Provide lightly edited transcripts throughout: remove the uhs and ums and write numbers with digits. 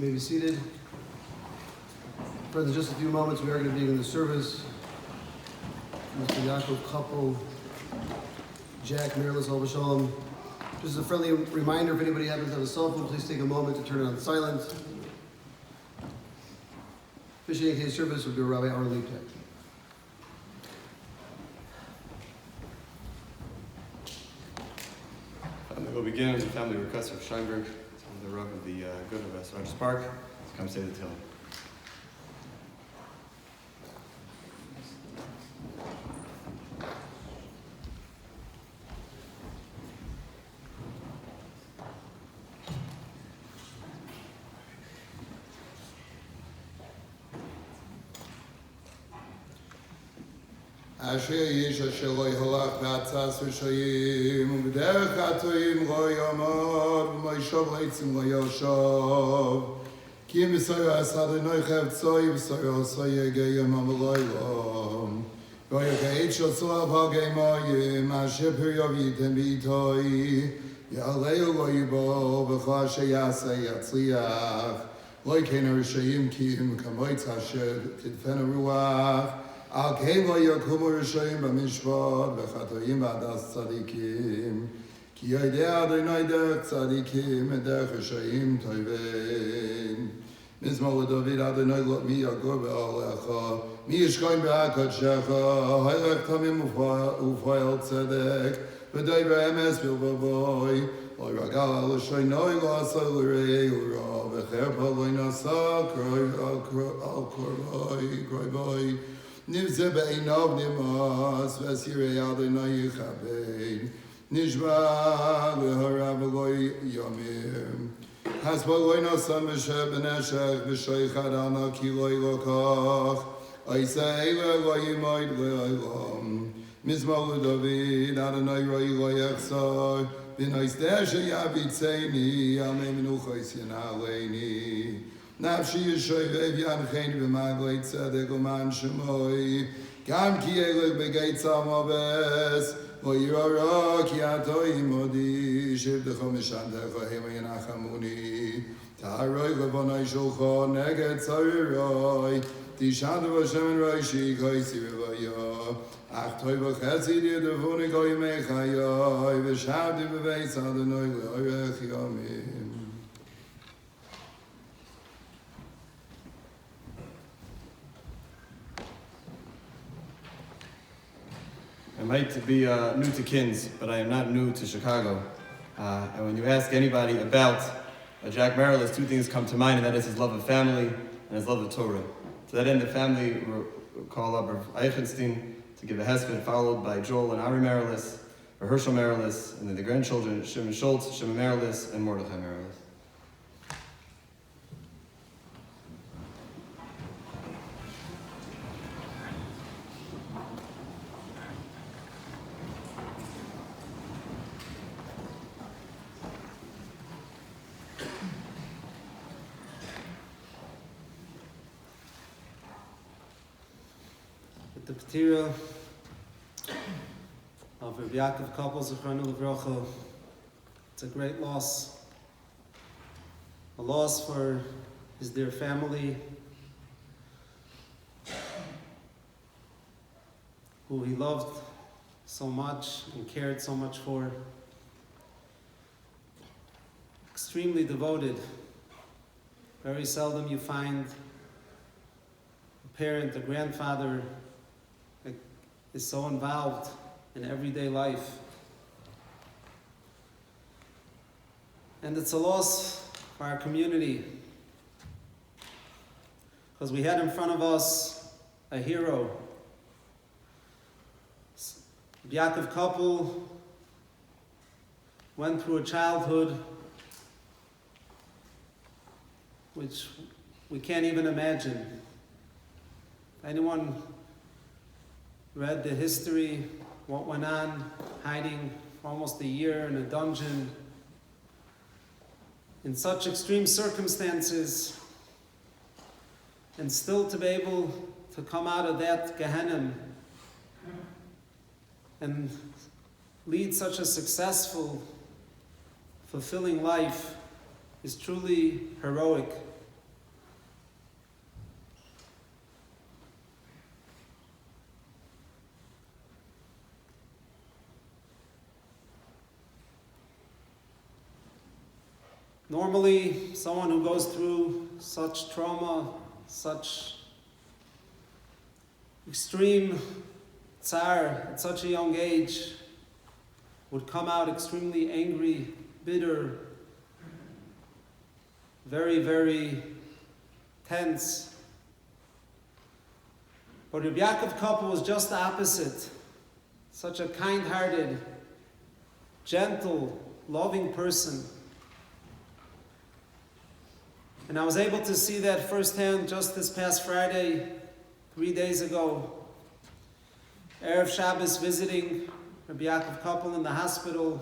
You may be seated. For just a few moments, we are going to be in the service. Mr. Yaakov couple, Jack, Maryles, Laub, Shalom. Just a friendly reminder, if anybody happens to have a cell phone, please take a moment to turn it on silent. Officiating today's service will be Rabbi Levi. We'll begin with the family request of Steinberg, the Rabbi of the good of Esther Park, to come say the Tehillim. Asher Yish Asher Lo Yholach B'atzas V'Shoyim U'B'derech HaToyim Lo Yomod V'Moishav Leitzim Lo Yoshav Ki V'Soyo As Adonai Chavtzoi V'Soyo Osoye Geyim Amaloi V'Yoyach Shel Tzol Pagei Moyim Asher Piryav Yitem B'Itoi Ya'aleu Lo Yibo V'Cho Asher Yaseh Yatzliach Lo Yikein HaRishayim Ki Im Kamoitz Asher Tidfen HaRuach Al Kein Lo Yakumu Rishayim B'Mishpat V'Chatoyim V'Adas Tzadikim Ki Yodea Adonai Derech Tzadikim Derech Rishayim Toivein Mizmor LeDavid Adonai Mi Yagor B'Alecha Mi Yishkoin B'Hakadshecha Haylech Tamim U'Foel Tzedek V'Doi B'Emes V'Vavoy Lo Ragal Al Shoynoi Lo Asa L'Rei L'Ra V'Cherpa Lo Nasa Al Korvoi Nivze be'inav nimas, v'esirei Adonai yichabein, nishba v'harav v'loi yomir. Hasba loi nasan v'sheh b'neshech v'shoichad ana ki loi lokach, oisei le'loi yimoid le'olam. Mizmor LeDavid, Adonai roi lo yechsor, v'noisdeh she'yavitzeini, amei menuchos yenaleini. Nafshi Yeshoy V'Yanchein V'Maglei Tzedek U'man Shemoi Gam Ki Elech B'Geit Tzamaves Lo Yirara Ki Ato Imodi Shivdecho Mishandecho Hema Yenachamuni Ta'aroi Levonai Shulcho Neged Tzariroi Tishandu V'Shem Roishi Koisi V'Vayo Ach Toi V'Chesed Yedevuni Goy Mechayoi V'Shavdi V'Veitz Adonai Le'orech Yomim. I might be new to K.I.N.S, but I am not new to Chicago. And when you ask anybody about Jack Maryles, two things come to mind, and that is his love of family and his love of Torah. To that end, the family will call up Rav Eichenstein to give a hesped, followed by Joel and Ari Maryles, Herschel Maryles, and then the grandchildren, Shimon Schultz, Shimon Maryles, and Mordechai Maryles. The Petira of Rabbi Yaakov couple, Zechronu Livrocha. It's a great loss. A loss for his dear family, who he loved so much and cared so much for. Extremely devoted. Very seldom you find a parent, a grandfather, is so involved in everyday life. And it's a loss for our community, because we had in front of us a hero. Yaakov couple went through a childhood which we can't even imagine. Anyone read the history, what went on, hiding for almost a year in a dungeon, in such extreme circumstances, and still to be able to come out of that Gehenna and lead such a successful, fulfilling life is truly heroic. Normally, someone who goes through such trauma, such extreme tsar at such a young age would come out extremely angry, bitter, very, very tense. But Rabbi Yaakov Koppel was just the opposite. Such a kind-hearted, gentle, loving person. And I was able to see that firsthand just this past Friday, 3 days ago. Erev Shabbos, visiting Rabbi Yaakov Koppel in the hospital.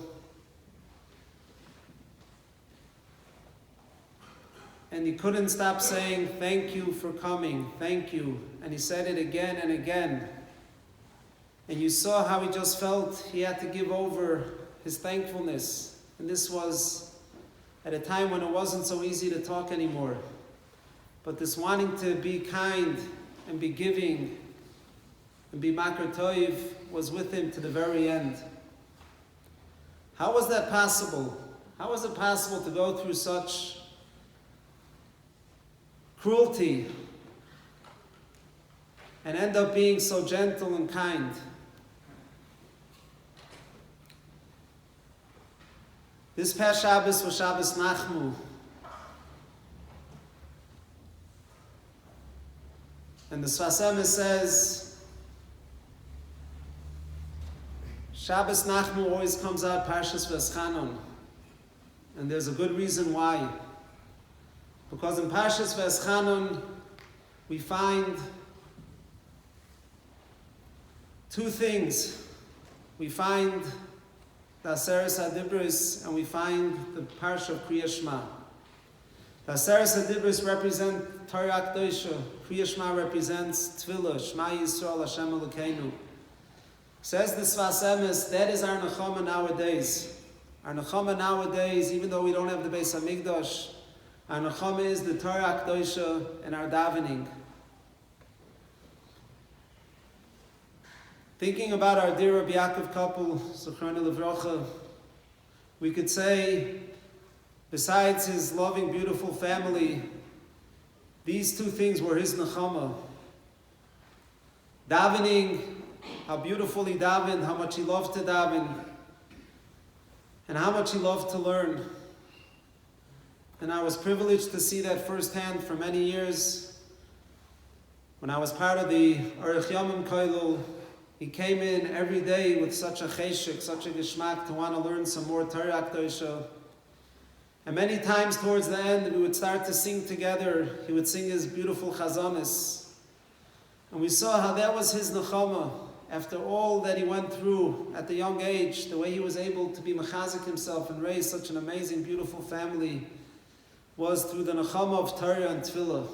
And he couldn't stop saying, "Thank you for coming, thank you." And he said it again and again. And you saw how he just felt he had to give over his thankfulness. And this was at a time when it wasn't so easy to talk anymore. But this wanting to be kind and be giving and be makar toiv was with him to the very end. How was that possible? How was it possible to go through such cruelty and end up being so gentle and kind? This past Shabbos was Shabbos Nachmu. And the Sfas Emes says, Shabbos Nachmu always comes out Parshas V'eschanon. And there's a good reason why. Because in Parshas V'eschanon, we find two things. We find the Aseres HaDibros, and we find the Parsha of Kriya Shema. The Aseres HaDibros represent Torah K'dosha. Kriya Shema represents Tefillah, Shema Yisrael Hashem Elokeinu. Says the Sfas Emes, that is our nechama nowadays. Our nechama nowadays, even though we don't have the Beis HaMikdash, our nechama is the Torah K'dosha and our davening. Thinking about our dear Rabbi Yaakov Koppel, Zechronu Livrocha, we could say, besides his loving, beautiful family, these two things were his nechama. Davening, how beautiful he davened, how much he loved to daven, and how much he loved to learn. And I was privileged to see that firsthand for many years. When I was part of the Aruch Yomim Koilul, he came in every day with such a cheshek, such a geschmack to want to learn some more Torah K'dosha. And many times towards the end, we would start to sing together. He would sing his beautiful chazanis. And we saw how that was his nechama. After all that he went through at the young age, the way he was able to be mechazik himself and raise such an amazing, beautiful family was through the nechama of Torah and Tefillah.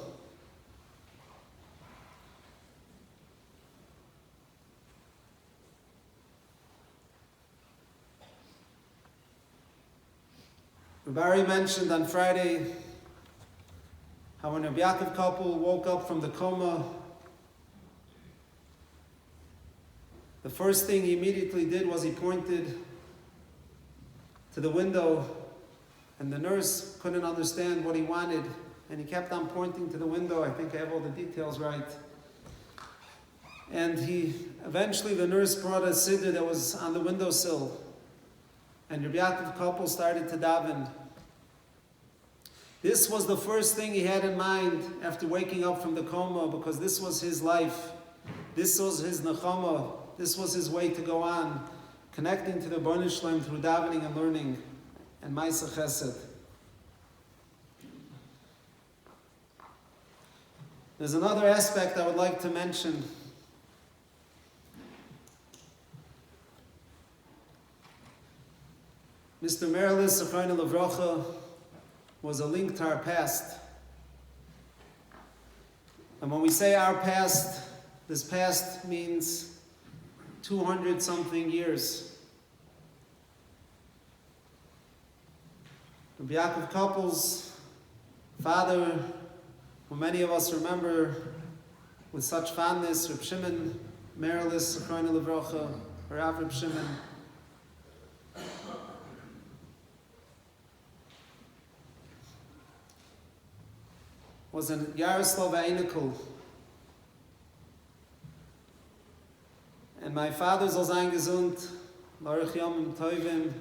Rabbi mentioned on Friday how when Rabbi Yaakov Koppel woke up from the coma, the first thing he immediately did was he pointed to the window, and the nurse couldn't understand what he wanted, and he kept on pointing to the window. I think I have all the details right. And eventually the nurse brought a siddur that was on the windowsill, and Rabbi Yaakov Koppel started to daven. This was the first thing he had in mind after waking up from the coma, because this was his life. This was his nechama. This was his way to go on, connecting to the Bnei Shlem through davening and learning and Ma'aseh Chesed. There's another aspect I would like to mention. Mr. Maryles, Zechronu Livrocha, was a link to our past. And when we say our past, this past means 200-something years. Rabbi Yaakov Koppel's father, who many of us remember with such fondness, Reb Shimon Maryles, Zechronu Livrocha, Rav Reb Shimon. was in Yaroslav Einikel. And my father soll sein gesund, Lorich Yomim Tovim,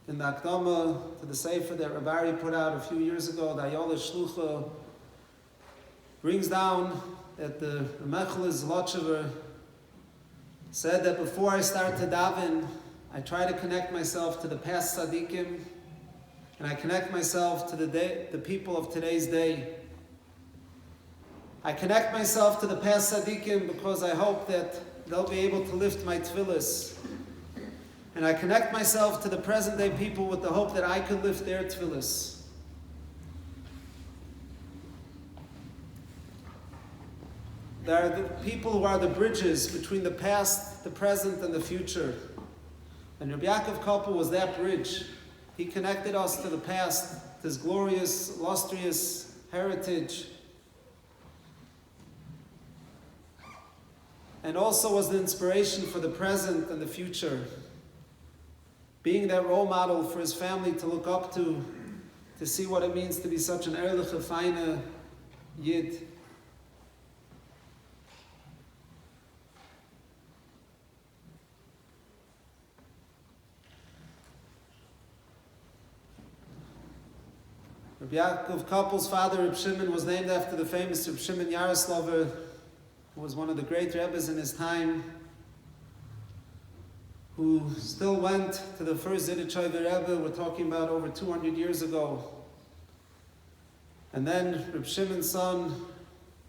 in the Akdama to the Sefer that Rabbi put out a few years ago, the Ayola Shlucha, brings down that the Maryles Zlotchever said that before I start to daven, I try to connect myself to the past tzaddikim, and I connect myself to the people of today's day. I connect myself to the past tzaddikim because I hope that they'll be able to lift my tefillas. And I connect myself to the present day people with the hope that I could lift their tefillas. There are the people who are the bridges between the past, the present, and the future. And Rabbi Yaakov Koppel was that bridge. He connected us to the past, this glorious, illustrious heritage. And also was the inspiration for the present and the future. Being that role model for his family to look up to see what it means to be such an ehrliche, feine Yid. Rabbi Yaakov Koppel's father, Reb Shimon, was named after the famous Reb Shimon Yaroslaver, who was one of the great Rebbes in his time, who still went to the first Zidichover Rebbe, we're talking about over 200 years ago. And then Reb Shimon's son,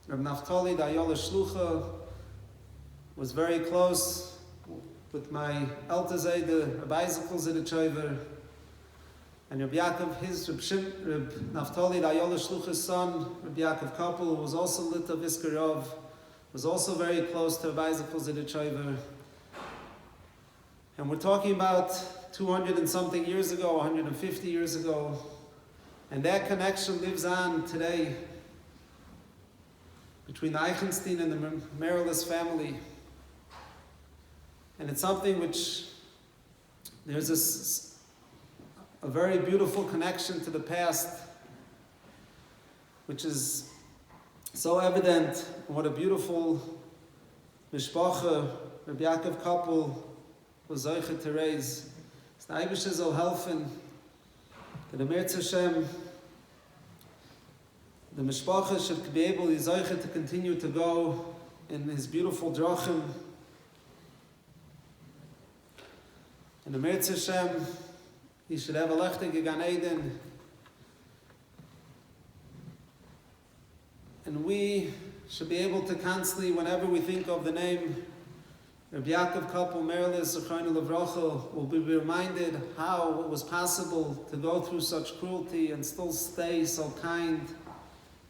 Reb Naftali, the Ayola Shlucha, was very close with my Eltazay, the Rabbi Zidichover. And Reb Yaakov, Reb Naftali, the Ayola Shlucha's son, Reb Yaakov Koppel, who was also Lit of Iskarov, was also very close to Rabbi Zidichover. And we're talking about 200 and something years ago, 150 years ago. And that connection lives on today between the Eichenstein and the Maryles family. And it's something which there's a very beautiful connection to the past, which is so evident. What a beautiful mishpacha Rabbi Yaakov Koppel was Zoiche to raise. The Eibusher soll helfen, that the Mirz Hashem, the mishpacha should be able, Zoiche, to continue to go in his beautiful drachim. And the Mirz Hashem, he should have a lechtige Gan Eden. And we should be able to constantly, whenever we think of the name Rabbi Yaakov Koppel, Maryles, Zechrono Levracha, will be reminded how it was possible to go through such cruelty and still stay so kind,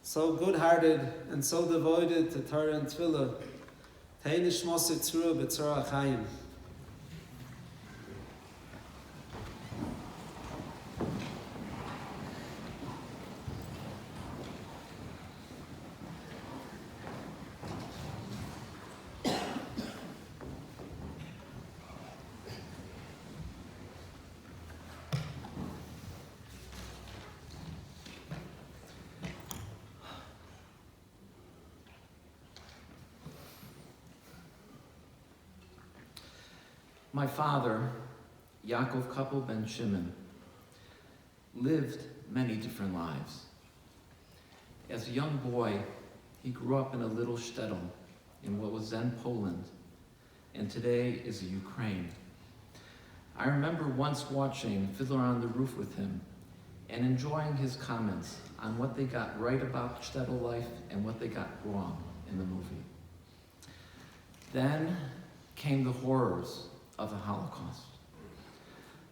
so good-hearted, and so devoted to Torah and Tefillah. Tei nishmos yitzruah b'tzorah chayim. My father, Yaakov Koppel ben Shimon, lived many different lives. As a young boy, he grew up in a little shtetl in what was then Poland, and today is Ukraine. I remember once watching Fiddler on the Roof with him and enjoying his comments on what they got right about shtetl life and what they got wrong in the movie. Then came the horrors of the Holocaust.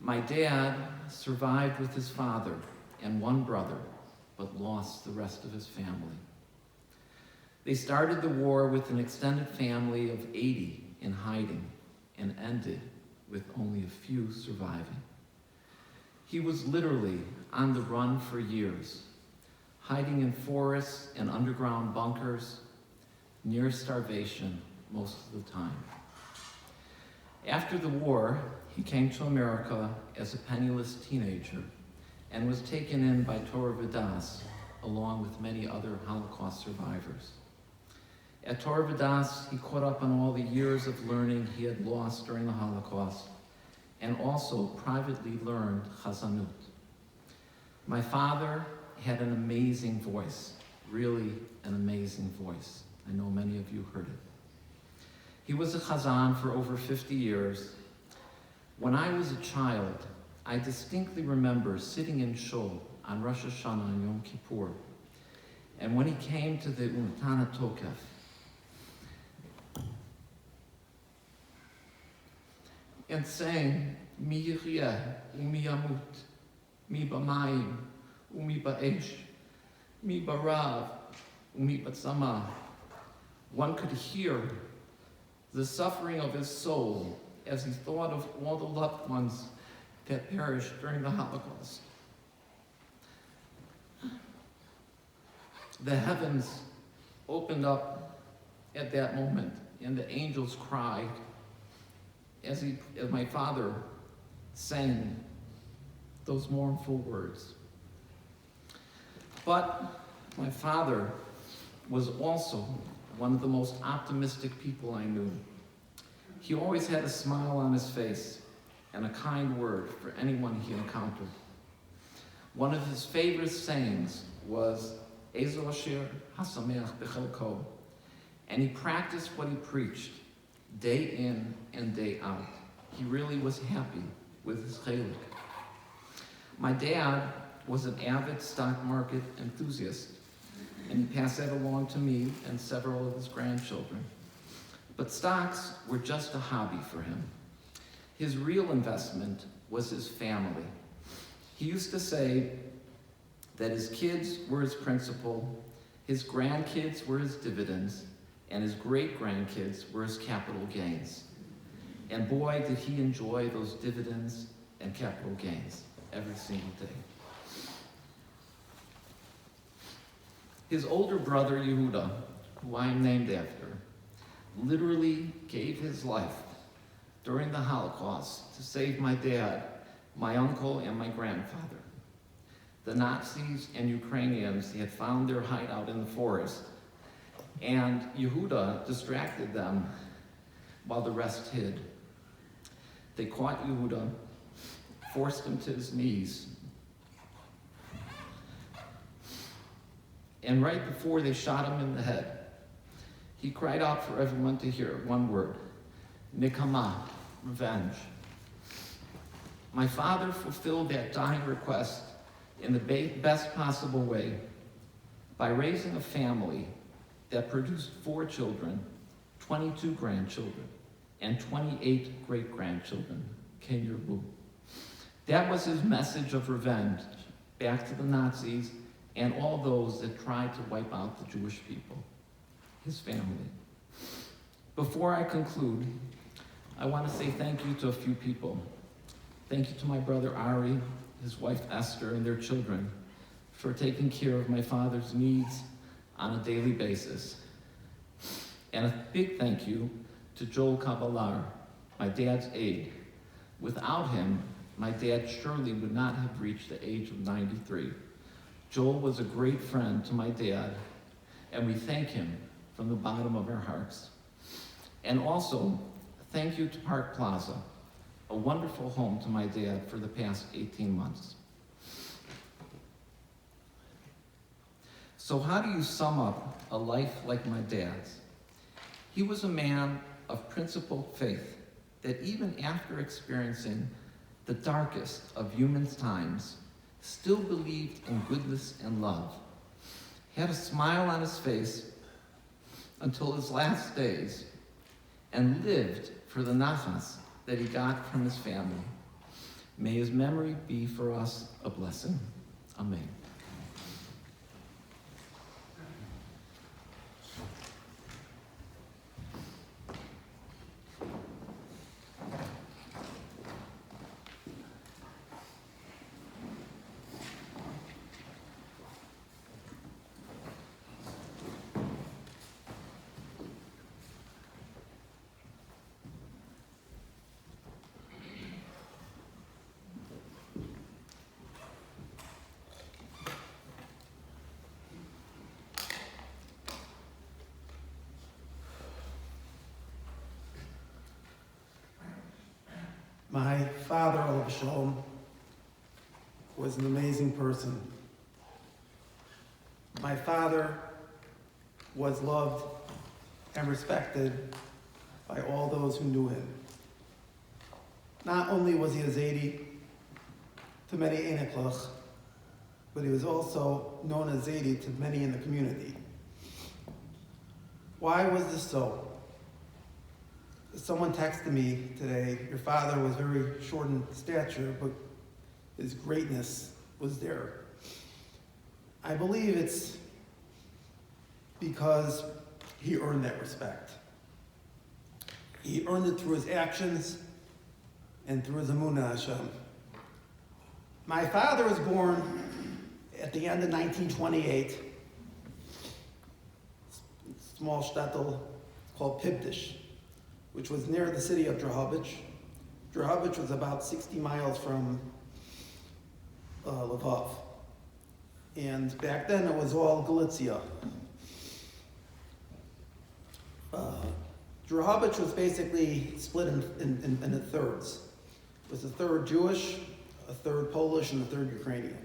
My dad survived with his father and one brother, but lost the rest of his family. They started the war with an extended family of 80 in hiding and ended with only a few surviving. He was literally on the run for years, hiding in forests and underground bunkers, near starvation most of the time. After the war, he came to America as a penniless teenager and was taken in by Torah Vidas along with many other Holocaust survivors. At Torah V'das, he caught up on all the years of learning he had lost during the Holocaust, and also privately learned Chazanut. My father had an amazing voice, really an amazing voice. I know many of you heard it. He was a Chazan for over 50 years. When I was a child, I distinctly remember sitting in Shul on Rosh Hashanah and Yom Kippur, and when he came to the Untana Tokef, and saying, Mi yichye umi yamut, mi b'mayim umi ba'esh, mi b'rav umi b'tzama. One could hear the suffering of his soul as he thought of all the loved ones that perished during the Holocaust. The heavens opened up at that moment, and the angels cried as my father sang those mournful words. But my father was also one of the most optimistic people I knew. He always had a smile on his face and a kind word for anyone he encountered. One of his favorite sayings was, Ezo asher hasameach b'chelko, and he practiced what he preached day in and day out. He really was happy with his chelik. My dad was an avid stock market enthusiast, and he passed that along to me and several of his grandchildren. But stocks were just a hobby for him. His real investment was his family. He used to say that his kids were his principal, his grandkids were his dividends, and his great-grandkids were his capital gains. And boy, did he enjoy those dividends and capital gains every single day. His older brother, Yehuda, who I am named after, literally gave his life during the Holocaust to save my dad, my uncle, and my grandfather. The Nazis and Ukrainians had found their hideout in the forest, and Yehuda distracted them while the rest hid. They caught Yehuda, forced him to his knees, and right before they shot him in the head, he cried out for everyone to hear one word, Nikama, revenge. My father fulfilled that dying request in the best possible way by raising a family that produced 4 children, 22 grandchildren, and 28 great-grandchildren. Ken Yerbu. That was his message of revenge back to the Nazis and all those that tried to wipe out the Jewish people, his family. Before I conclude, I want to say thank you to a few people. Thank you to my brother Ari, his wife Esther, and their children for taking care of my father's needs on a daily basis. And a big thank you to Joel Kabbalar, my dad's aide. Without him, my dad surely would not have reached the age of 93. Joel was a great friend to my dad, and we thank him from the bottom of our hearts. And also, thank you to Park Plaza, a wonderful home to my dad for the past 18 months. So how do you sum up a life like my dad's? He was a man of principled faith that even after experiencing the darkest of human times, still believed in goodness and love, had a smile on his face until his last days, and lived for the nachas that he got from his family. May his memory be for us a blessing. Amen. My father, Olav Shalom, was an amazing person. My father was loved and respected by all those who knew him. Not only was he a Zaidi to many Eneklach, but he was also known as Zaidi to many in the community. Why was this so? Someone texted me today, your father was very short in stature, but his greatness was there. I believe it's because he earned that respect. He earned it through his actions and through his emunah Hashem. My father was born at the end of 1928, small shtetl called Pibdish, which was near the city of Drahovich. Drahovich was about 60 miles from Lvov. And back then it was all Galicia. Drahovich was basically split into thirds. It was a third Jewish, a third Polish, and a third Ukrainian.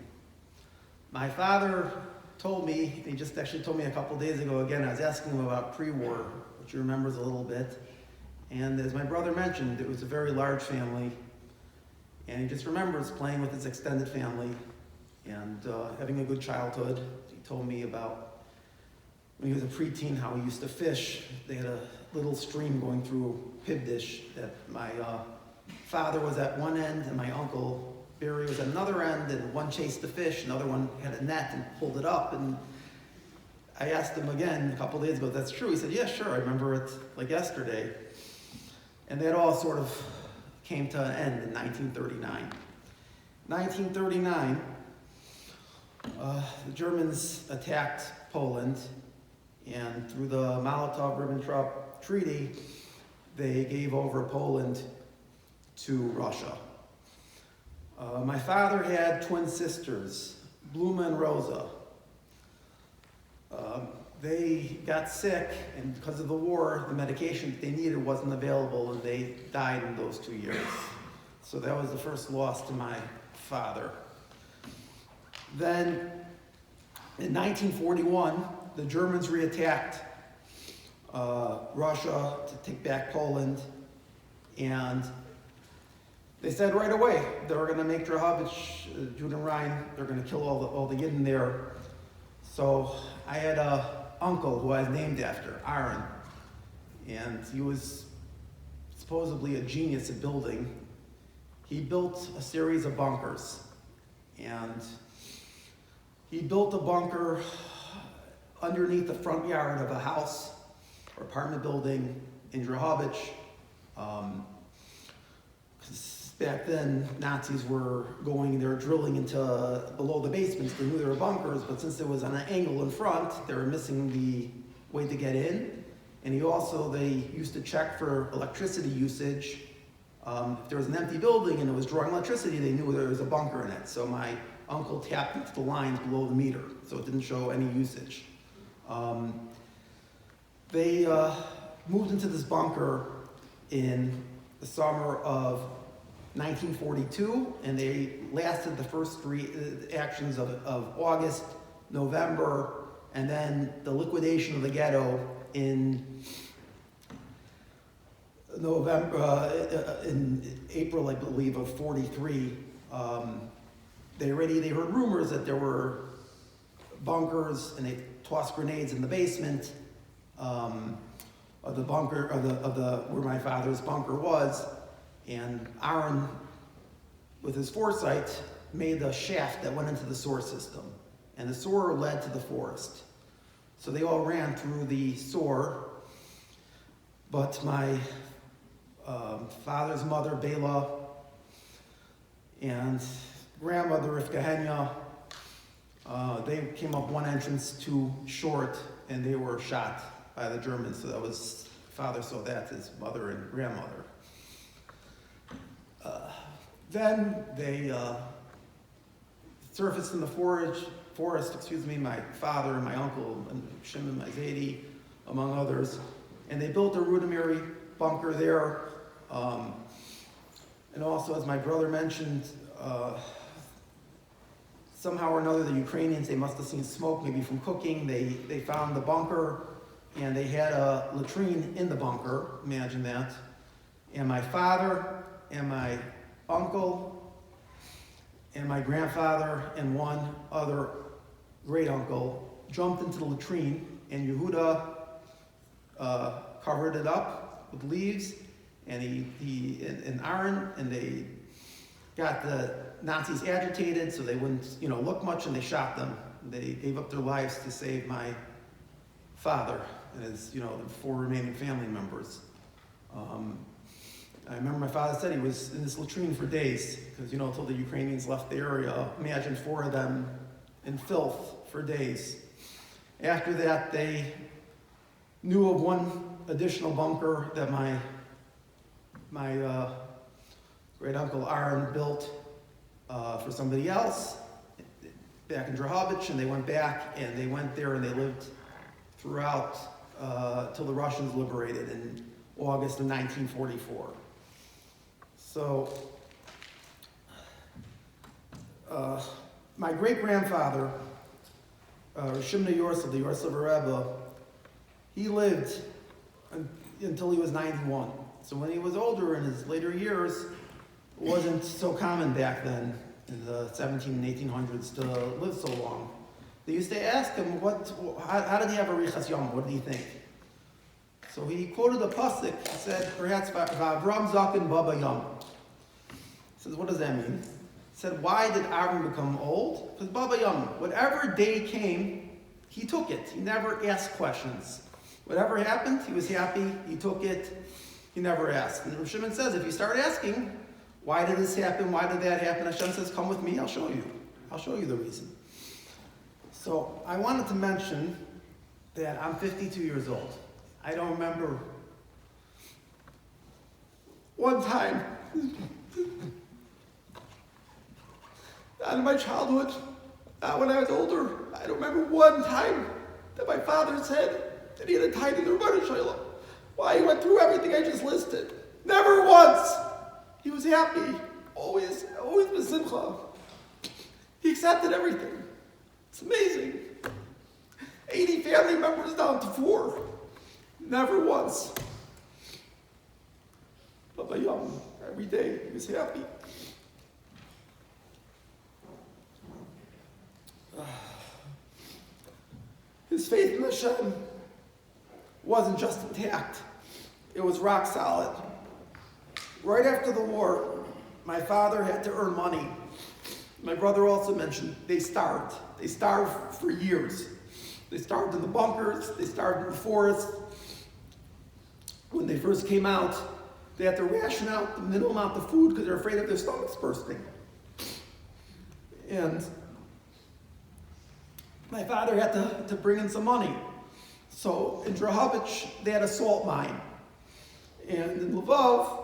My father told me, he just actually told me a couple days ago again, I was asking him about pre-war, which he remembers a little bit. And as my brother mentioned, it was a very large family. And he just remembers playing with his extended family and having a good childhood. He told me about when he was a preteen, how he used to fish. They had a little stream going through Pibdish that my father was at one end and my uncle Barry was at another end, and one chased the fish, another one had a net and pulled it up. And I asked him again a couple days ago, that's true? He said, yeah, sure, I remember it like yesterday. And that all sort of came to an end in 1939. 1939, the Germans attacked Poland, and through the Molotov-Ribbentrop Treaty, they gave over Poland to Russia. My father had twin sisters, Bluma and Rosa. They got sick, and because of the war, the medication that they needed wasn't available, and they died in those 2 years. So that was the first loss to my father. Then, in 1941, the Germans reattacked Russia to take back Poland, and they said right away they were going to make Drahovich, Judah Rhine, they're going to kill all the Yidden there. So I had a uncle who I was named after, Aaron, and he was supposedly a genius at building. He built a series of bunkers, and he built a bunker underneath the front yard of a house or apartment building in Drahovich. Back then, Nazis were they were drilling into below the basements. They knew there were bunkers, but since there was an angle in front, they were missing the way to get in. And they used to check for electricity usage. If there was an empty building and it was drawing electricity, they knew there was a bunker in it. So my uncle tapped into the lines below the meter, so it didn't show any usage. They moved into this bunker in the summer of 1942, and they lasted the first three actions of August, November, and then the liquidation of the ghetto in April, I believe, of 43. They heard rumors that there were bunkers, and they tossed grenades in the basement of the bunker, where my father's bunker was. And Aaron, with his foresight, made a shaft that went into the sewer system. And the sewer led to the forest. So they all ran through the sewer. But my father's mother, Bela, and grandmother, Rivka Henya, they came up one entrance too short, and they were shot by the Germans. So that was, father saw that, his mother and grandmother. Then they surfaced in the forest, my father and my uncle, and Shimon, my Zaidi, among others, and they built a rudimentary bunker there. And also, as my brother mentioned, somehow or another, the Ukrainians, they must have seen smoke, maybe from cooking. They found the bunker, and they had a latrine in the bunker. Imagine that. And my father and my uncle and my grandfather and one other great uncle jumped into the latrine, and Yehuda covered it up with leaves, and he and Aaron, and they got the Nazis agitated so they wouldn't, look much, and they shot them. They gave up their lives to save my father and his, the 4 remaining family members. I remember my father said he was in this latrine for days because, until the Ukrainians left the area. Imagine 4 of them in filth for days. After that, they knew of one additional bunker that my great uncle Aaron built for somebody else back in Drahovich, and they went back and they went there and they lived throughout till the Russians liberated in August of 1944. So my great-grandfather, Shimna Yorsel, the Yorsel Rebbe, he lived until he was 91. So when he was older in his later years, it wasn't so common back then in the 17 and 1800s to live so long. They used to ask him, how did he have a Richas Yom? What did he think? So he quoted a pasuk. He said, perhaps, V'Avram Zaken Baba Yom. He says, what does that mean? He said, why did Avram become old? Because Baba Yom, whatever day came, he took it. He never asked questions. Whatever happened, he was happy, he took it, he never asked. And Shimon says, if you start asking, why did this happen, why did that happen? Hashem says, come with me, I'll show you. I'll show you the reason. So I wanted to mention that I'm 52 years old. I don't remember one time not in my childhood, not when I was older. I don't remember one time that my father said that he had a tithe in the Rebbeinu Shalom. Why he went through everything I just listed. Never once. He was happy. Always with simcha. He accepted everything. It's amazing. 80 family members down to 4. Never once. Baba Yom, every day, he was happy. His faith in Hashem wasn't just intact. It was rock solid. Right after the war, my father had to earn money. My brother also mentioned they starved. They starved for years. They starved in the bunkers. They starved in the forest. When they first came out, they had to ration out the minimal amount of food because they're afraid of their stomachs bursting. And my father had to bring in some money. So in Drahovich, they had a salt mine. And in Lvov,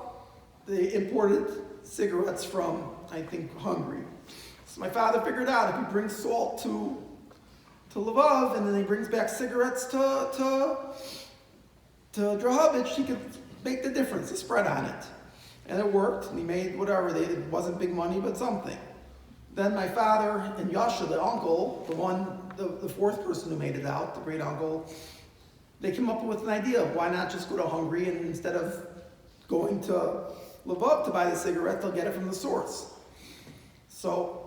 they imported cigarettes from, I think, Hungary. So my father figured out if he brings salt to Lvov and then he brings back cigarettes to Drahovich, he could make the difference, the spread on it. And it worked, and he made whatever, it wasn't big money, but something. Then my father and Yasha, the uncle, the 4th person who made it out, the great uncle, they came up with an idea of why not just go to Hungary and instead of going to Lvov to buy the cigarette, they'll get it from the source. So,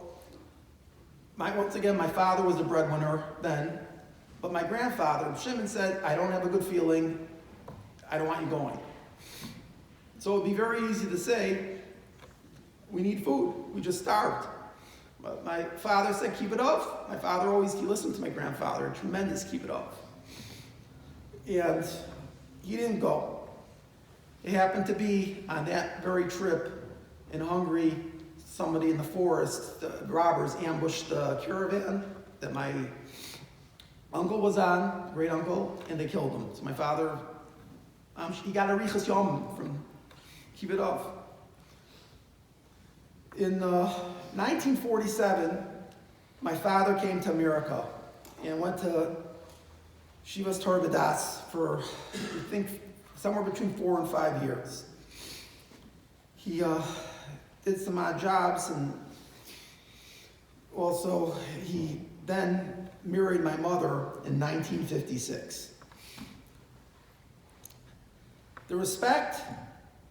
once again, my father was the breadwinner then, but my grandfather, Shimon, said, I don't have a good feeling, I don't want you going. So it would be very easy to say, we need food, we just starved. But my father said, keep it up. My father he listened to my grandfather, tremendous keep it up. And he didn't go. It happened to be on that very trip in Hungary, somebody in the forest, the robbers ambushed the caravan that my uncle was on, great uncle, and they killed him. So my father, he got a Richas Yom from keep it up. In 1947, my father came to America and went to Shivas Torah B'das for, I think, somewhere between 4 and 5 years. He did some odd jobs, and also he then married my mother in 1956. The respect,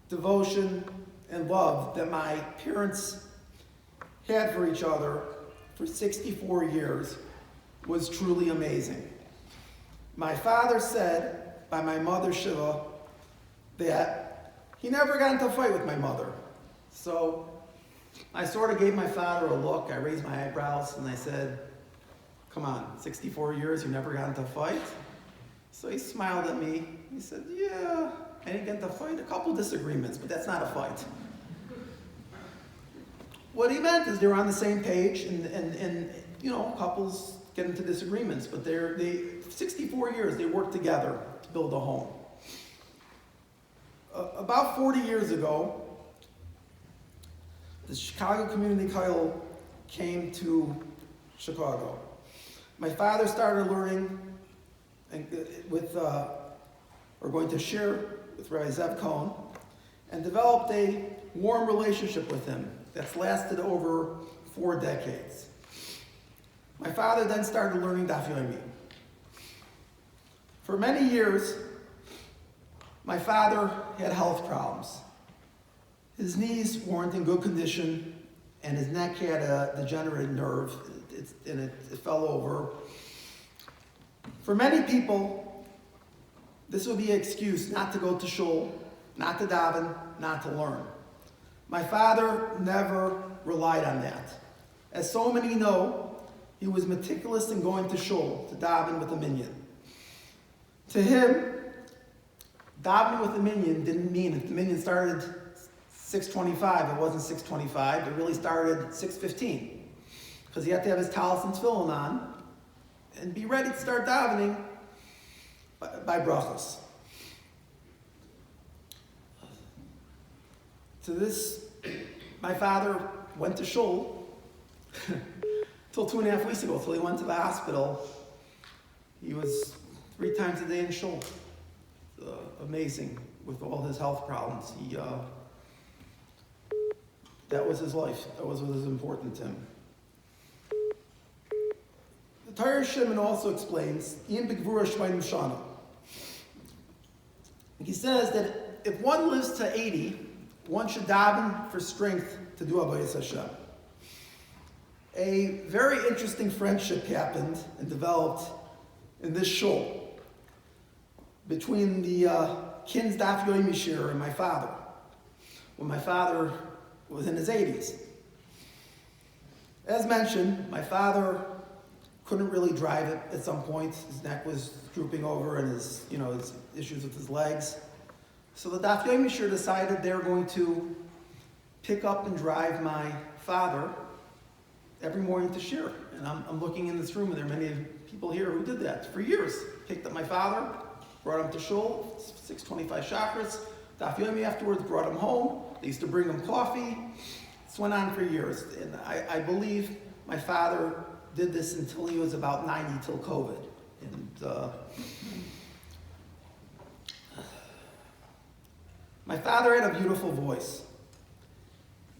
devotion, and love that my parents had for each other for 64 years was truly amazing. My father said, by my mother Shiva, that he never got into a fight with my mother. So I sort of gave my father a look. I raised my eyebrows and I said, come on, 64 years, you never got into a fight? So he smiled at me. He said, yeah, I didn't get into a fight. A couple disagreements, but that's not a fight. What he meant is they were on the same page, and you know, couples get into disagreements, but they 64 years, they worked together to build a home. About 40 years ago, the Chicago Community College came to Chicago. My father started learning going to share with Rabbi Zev Cohen, and developed a warm relationship with him that's lasted over 4 decades. My father then started learning Daf Yomi. For many years, my father had health problems. His knees weren't in good condition, and his neck had a degenerated nerve, and it fell over. For many people, this would be an excuse not to go to shul, not to daven, not to learn. My father never relied on that. As so many know, he was meticulous in going to shul, to daven with a minyan. To him, davening with the minyan didn't mean if the minyan started 6:25, it wasn't 6:25, it really started 6:15. Because he had to have his talis and tefillin on and be ready to start davening by brachos. To this, my father went to shul till 2.5 weeks ago, till he went to the hospital. He was 3 times a day in shul. Amazing with all his health problems. That was his life. That was what was important to him. The Torah Shimon also explains, "Im b'gvura shmeinim shana." He says that if one lives to 80, one should daven for strength to do avodas Hashem. A very interesting friendship happened and developed in this shul between the K.I.N.S Daf Yomi shir and my father, when my father was in his 80s. As mentioned, my father couldn't really drive it at some point. His neck was drooping over and his issues with his legs. So the Daf Yomi shir decided they're going to pick up and drive my father every morning to shir. And I'm looking in this room, and there are many people here who did that for years. Picked up my father, brought him to shul, 6:25 chakras. Daf Yomi afterwards brought him home. They used to bring him coffee. This went on for years. And I believe my father did this until he was about 90, till COVID. And my father had a beautiful voice.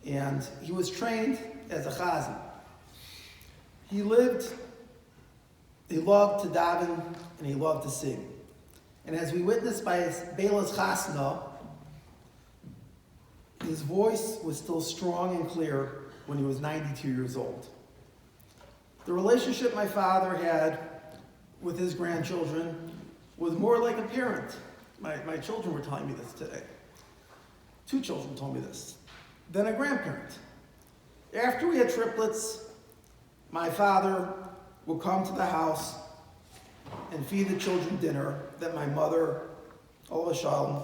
And he was trained as a chazan. He loved to daven, and he loved to sing. And as we witnessed by his Beila's chasna, his voice was still strong and clear when he was 92 years old. The relationship my father had with his grandchildren was more like a parent. My children were telling me this today. 2 children told me this. Than a grandparent. After we had triplets, my father would come to the house and feed the children dinner that my mother, Ola Shalom,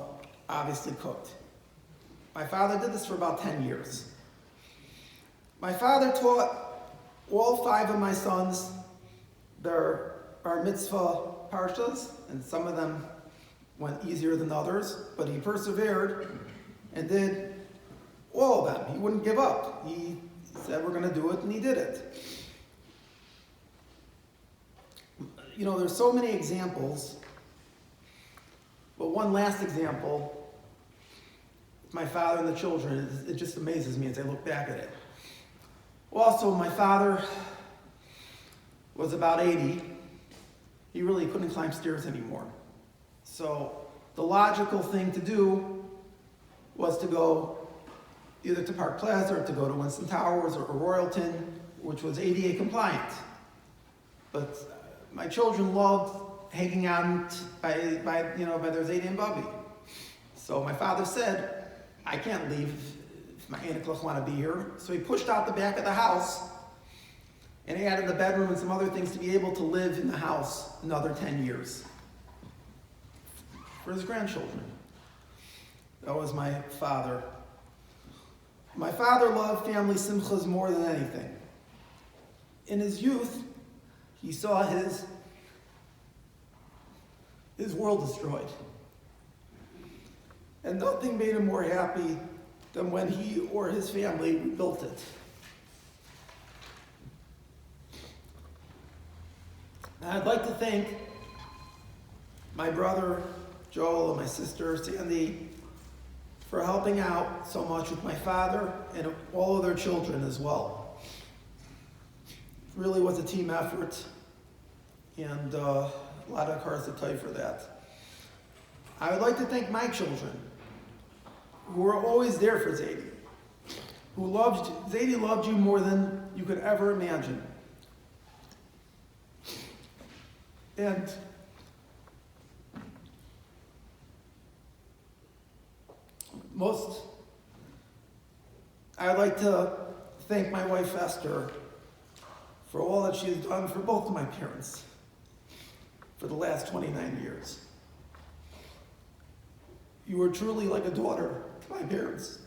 obviously cooked. My father did this for about 10 years. My father taught all 5 of my sons their bar mitzvah parshas, and some of them went easier than others, but he persevered and did all of them. He wouldn't give up. He said, we're going to do it, and he did it. There's so many examples, but one last example. my father and the children, it just amazes me as I look back at it. Also, my father was about 80. He really couldn't climb stairs anymore. So the logical thing to do was to go either to Park Plaza or to go to Winston Towers or Royalton, which was ADA compliant. But my children loved hanging out by their Zaydi and Bubby. So my father said, I can't leave if my Aunt and Uncle want to be here. So he pushed out the back of the house and he added a bedroom and some other things to be able to live in the house another 10 years for his grandchildren. That was my father. My father loved family simchas more than anything. In his youth, he saw his world destroyed. And nothing made him more happy than when he or his family rebuilt it. And I'd like to thank my brother Joel and my sister Sandy for helping out so much with my father and all of their children as well. It really was a team effort, and a lot of cards to play for that. I would like to thank my children, who were always there for Zadie, Zadie loved you more than you could ever imagine. And I'd like to thank my wife Esther for all that she has done for both of my parents for the last 29 years. You were truly like a daughter to my parents.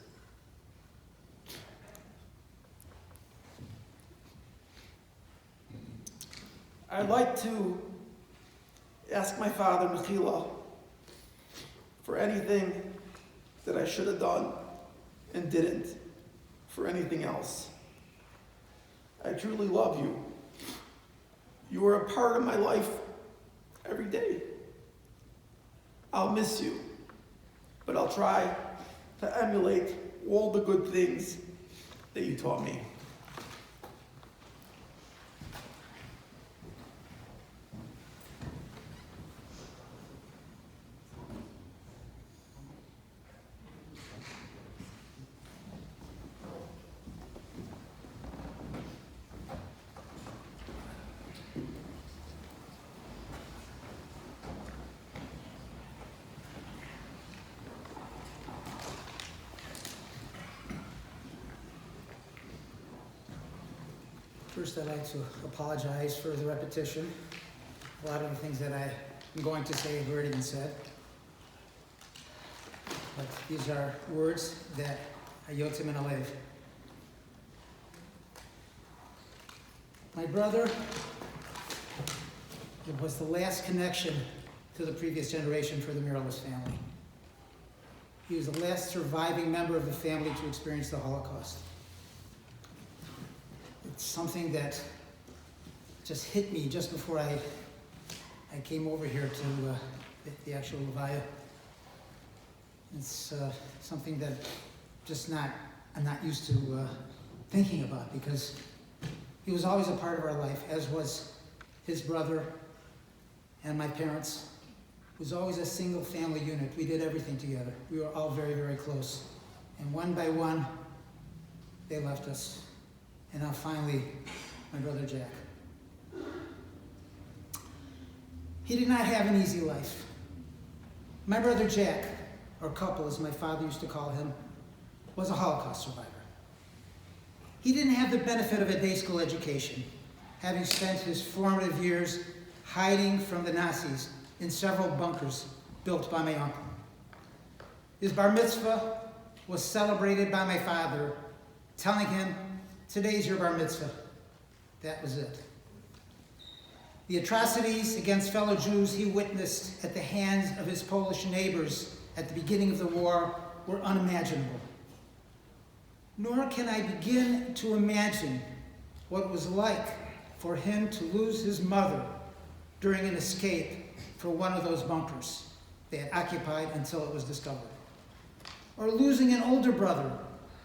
I'd like to ask my father, Mechila, for anything that I should have done and didn't, for anything else. I truly love you. You are a part of my life every day. I'll miss you, but I'll try to emulate all the good things that you taught me. First, I'd like to apologize for the repetition. A lot of the things that I'm going to say have already been said. But these are words that are yotzim min halev. My brother, it was the last connection to the previous generation for the Maryles family. He was the last surviving member of the family to experience the Holocaust. It's something that just hit me just before I came over here to the actual Levi. It's something that I'm not used to thinking about, because he was always a part of our life, as was his brother and my parents. It was always a single family unit. We did everything together. We were all very, very close. And one by one, they left us. And now finally, my brother Jack. He did not have an easy life. My brother Jack, or Couple as my father used to call him, was a Holocaust survivor. He didn't have the benefit of a day school education, having spent his formative years hiding from the Nazis in several bunkers built by my uncle. His bar mitzvah was celebrated by my father, telling him, "Today's your bar mitzvah." That was it. The atrocities against fellow Jews he witnessed at the hands of his Polish neighbors at the beginning of the war were unimaginable. Nor can I begin to imagine what it was like for him to lose his mother during an escape for one of those bunkers they had occupied until it was discovered. or losing an older brother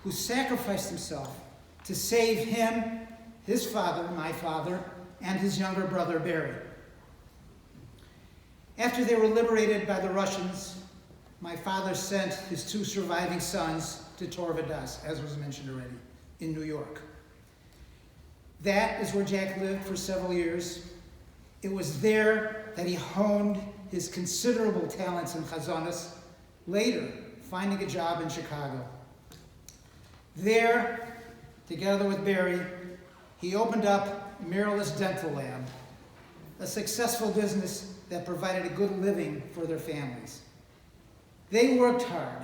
who sacrificed himself to save him, his father, my father, and his younger brother, Barry. After they were liberated by the Russians, my father sent his 2 surviving sons to Torvadas, as was mentioned already, in New York. That is where Jack lived for several years. It was there that he honed his considerable talents in chazonas, later finding a job in Chicago. There, together with Barry, he opened up Maryles Dental Lab, a successful business that provided a good living for their families. They worked hard,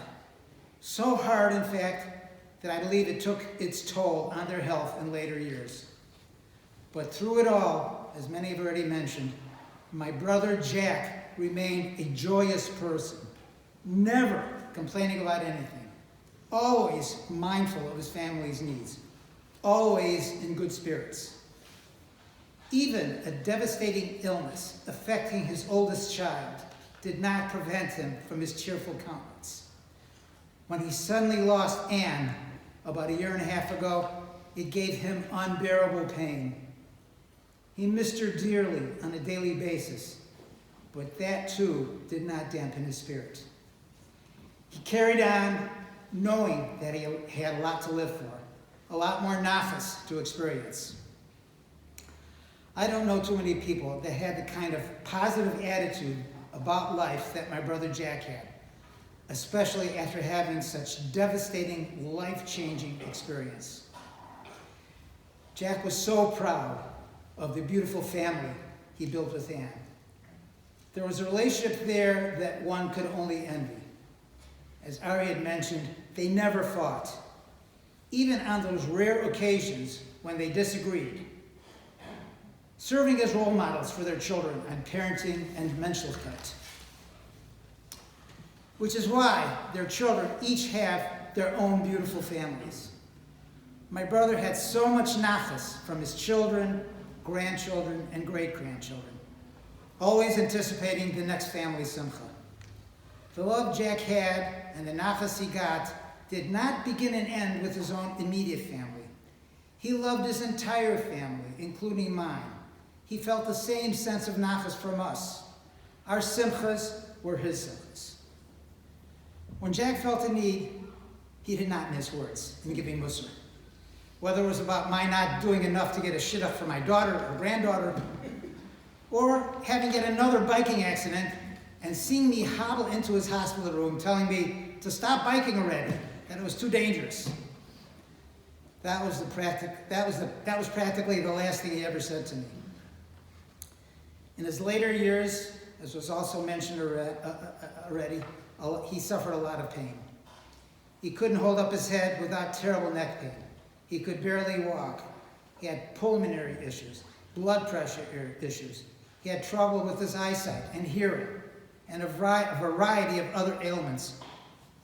so hard, in fact, that I believe it took its toll on their health in later years. But through it all, as many have already mentioned, my brother Jack remained a joyous person, never complaining about anything, always mindful of his family's needs, always in good spirits. Even a devastating illness affecting his oldest child did not prevent him from his cheerful countenance. When he suddenly lost Anne about 1.5 years ago, it gave him unbearable pain. He missed her dearly on a daily basis, but that too did not dampen his spirit. He carried on knowing that he had a lot to live for, a lot more nafas to experience. I don't know too many people that had the kind of positive attitude about life that my brother Jack had, especially after having such devastating, life-changing experience. Jack was so proud of the beautiful family he built with Anne. There was a relationship there that one could only envy. As Ari had mentioned, they never fought, even on those rare occasions when they disagreed, serving as role models for their children on parenting and menschlichkeit. Which is why their children each have their own beautiful families. My brother had so much nachas from his children, grandchildren, and great-grandchildren, always anticipating the next family simcha. The love Jack had and the nachas he got did not begin and end with his own immediate family. He loved his entire family, including mine. He felt the same sense of nachas from us. Our simchas were his simchas. When Jack felt a need, he did not mince words in giving mussar. Whether it was about my not doing enough to get a shidduch for my daughter or granddaughter, or having yet another biking accident and seeing me hobble into his hospital room telling me to stop biking already, that it was too dangerous. That was practically the last thing he ever said to me. In his later years, as was also mentioned already, he suffered a lot of pain. He couldn't hold up his head without terrible neck pain. He could barely walk. He had pulmonary issues, blood pressure issues. He had trouble with his eyesight and hearing, and a variety of other ailments,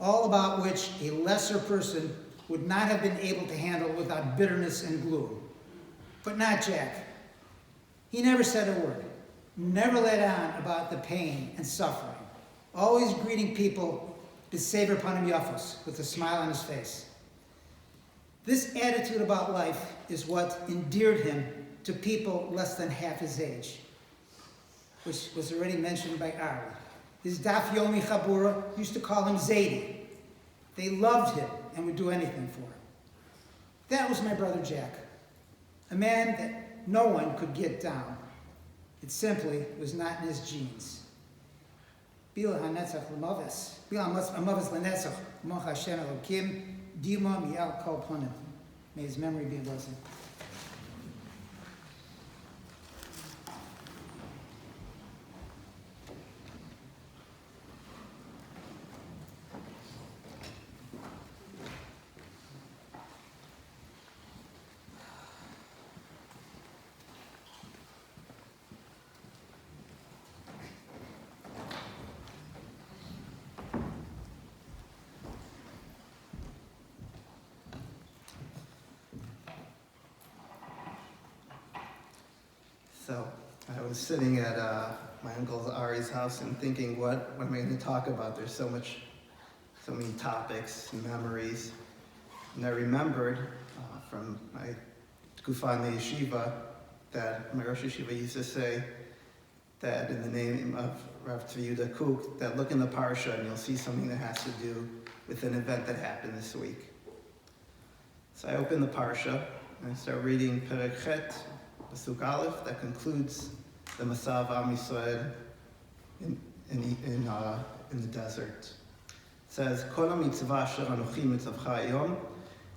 all about which a lesser person would not have been able to handle without bitterness and gloom. But not Jack. He never said a word, never let on about the pain and suffering, always greeting people b'sever panim yafos, with a smile on his face. This attitude about life is what endeared him to people less than half his age, which was already mentioned by Ari. His daf yomi chabura used to call him Zaidi. They loved him and would do anything for him. That was my brother Jack, a man that no one could get down. It simply was not in his genes. Bila hanetzach l'maves, bila amaves l'netzach, moch Hashem Elokim, dima mi'al kol panim. May his memory be a blessing. So I was sitting at my Uncle Ari's house and thinking, what am I going to talk about? There's so so many topics and memories. And I remembered from my Tkufa in the yeshiva that my Rosh Yeshiva used to say that in the name of Rav Tzvi Yehuda Kook, that look in the parsha and you'll see something that has to do with an event that happened this week. So I open the parsha and I start reading Perek Chet, Pasuk Aleph, that concludes the Masa of Am Yisrael in the desert. It says, Kol ha-mitzvah asher anochi mitzavcha hayom,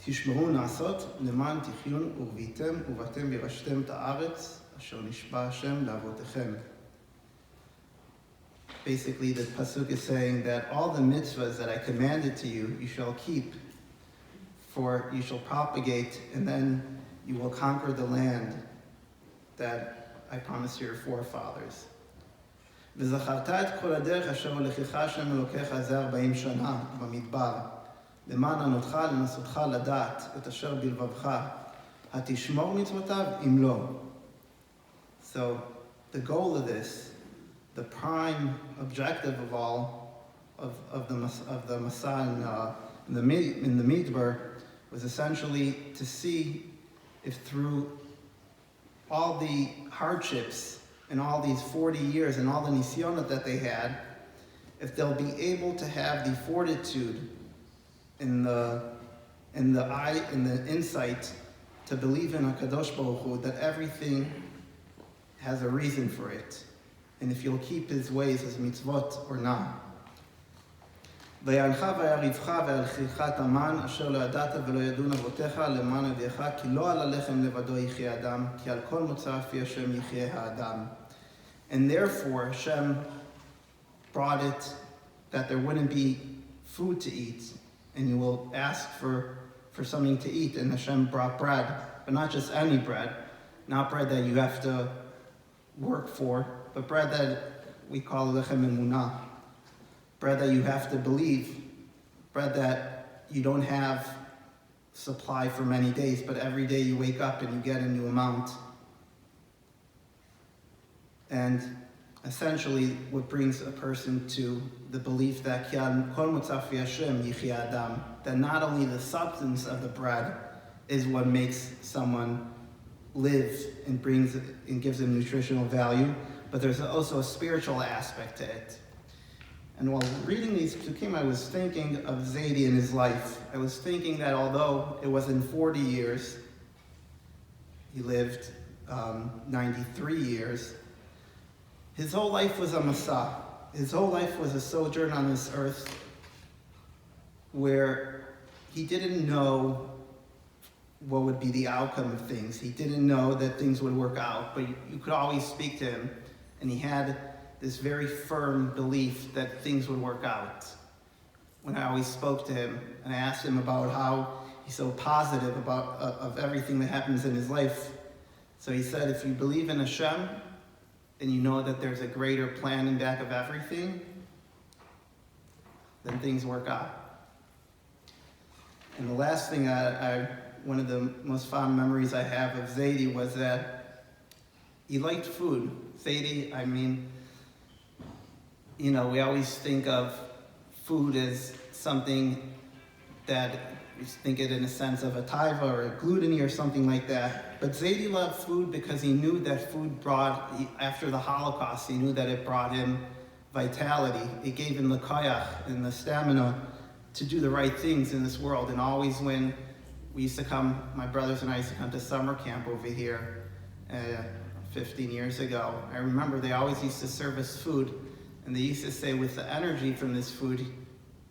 tishmeru na'asot leman tichyun urvitem uvatem yirashtem ta'aretz asher nishba Hashem la'avotechem. Basically, the pasuk is saying that all the mitzvahs that I commanded to you, you shall keep, for you shall propagate, and then you will conquer the land that I promised your forefathers. וזכרת את כל הדרך אשר הולכך השם אלוקיך זה 40 שנה במדבר, למען ענותך לנסותך לדעת את אשר בלבבך, התשמור מצוותיו אם לא. So the goal of this, the prime objective of all of the Masa in the Midbar, was essentially to see if through all the hardships and all these 40 years and all the nisyonot that they had, if they'll be able to have the fortitude and the insight to believe in HaKadosh Baruch Hu, that everything has a reason for it, and if you'll keep his ways, his mitzvot, or not. ויענך ויריבך והלכיך תמן אשר לא ידעת ולא ידון אבותיך למען ידיך כי לא על הלחם לבדו יחיה אדם כי על כל מוצא פי השם יחיה האדם. And therefore Hashem brought it that there wouldn't be food to eat, and you will ask for something to eat, and Hashem brought bread, but not just any bread, not bread that you have to work for, but bread that we call lechem emunah. Bread that you have to believe, bread that you don't have supply for many days, but every day you wake up and you get a new amount. And essentially what brings a person to the belief that that not only the substance of the bread is what makes someone live and gives them nutritional value, but there's also a spiritual aspect to it. And while reading these psukim, I was thinking of Zaidi in his life. I was thinking that although it was in 40 years, he lived 93 years, his whole life was a Masa. His whole life was a sojourn on this earth where he didn't know what would be the outcome of things. He didn't know that things would work out, but you could always speak to him, and he had this very firm belief that things would work out. When I always spoke to him and I asked him about how he's so positive of everything that happens in his life. So he said, if you believe in Hashem, and you know that there's a greater plan in back of everything, then things work out. And the last thing one of the most fond memories I have of Zaidi was that he liked food. Zaidi, we always think of food as something that we think it in a sense of a taiva or a gluttony or something like that. But Zaidi loved food because he knew that food after the Holocaust, he knew that it brought him vitality. It gave him the koyach and the stamina to do the right things in this world. And always when we used to come, my brothers and I used to come to summer camp over here 15 years ago, I remember they always used to serve us food. And they used to say, with the energy from this food,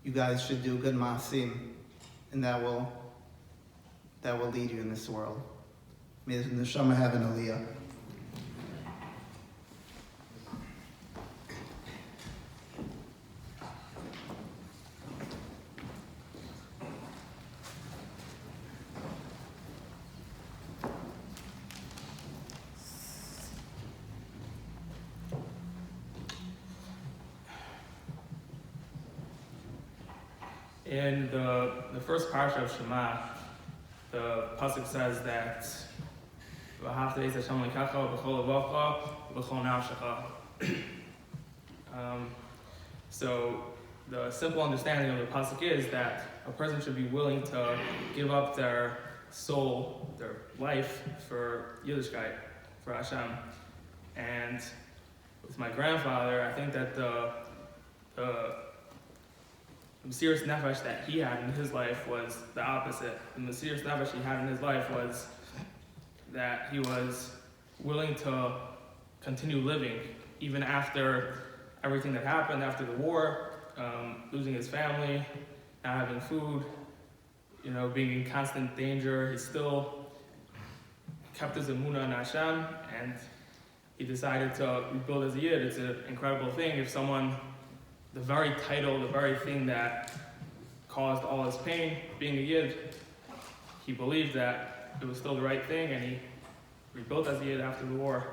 you guys should do good maasim, and that will lead you in this world. May the neshama have an aliyah. In the first parsha of Shema, the pasuk says that so the simple understanding of the pasuk is that a person should be willing to give up their soul, their life for Yiddishkeit, for Hashem. And with my grandfather, I think that the Mesiras Nefesh that he had in his life was the opposite. The Mesiras Nefesh he had in his life was that he was willing to continue living even after everything that happened, after the war, losing his family, not having food, being in constant danger. He still kept his emunah in Hashem, and he decided to rebuild as a Yid. It's an incredible thing. If someone, the very title, the very thing that caused all his pain, being a Yid, he believed that it was still the right thing, and he rebuilt as a Yid after the war.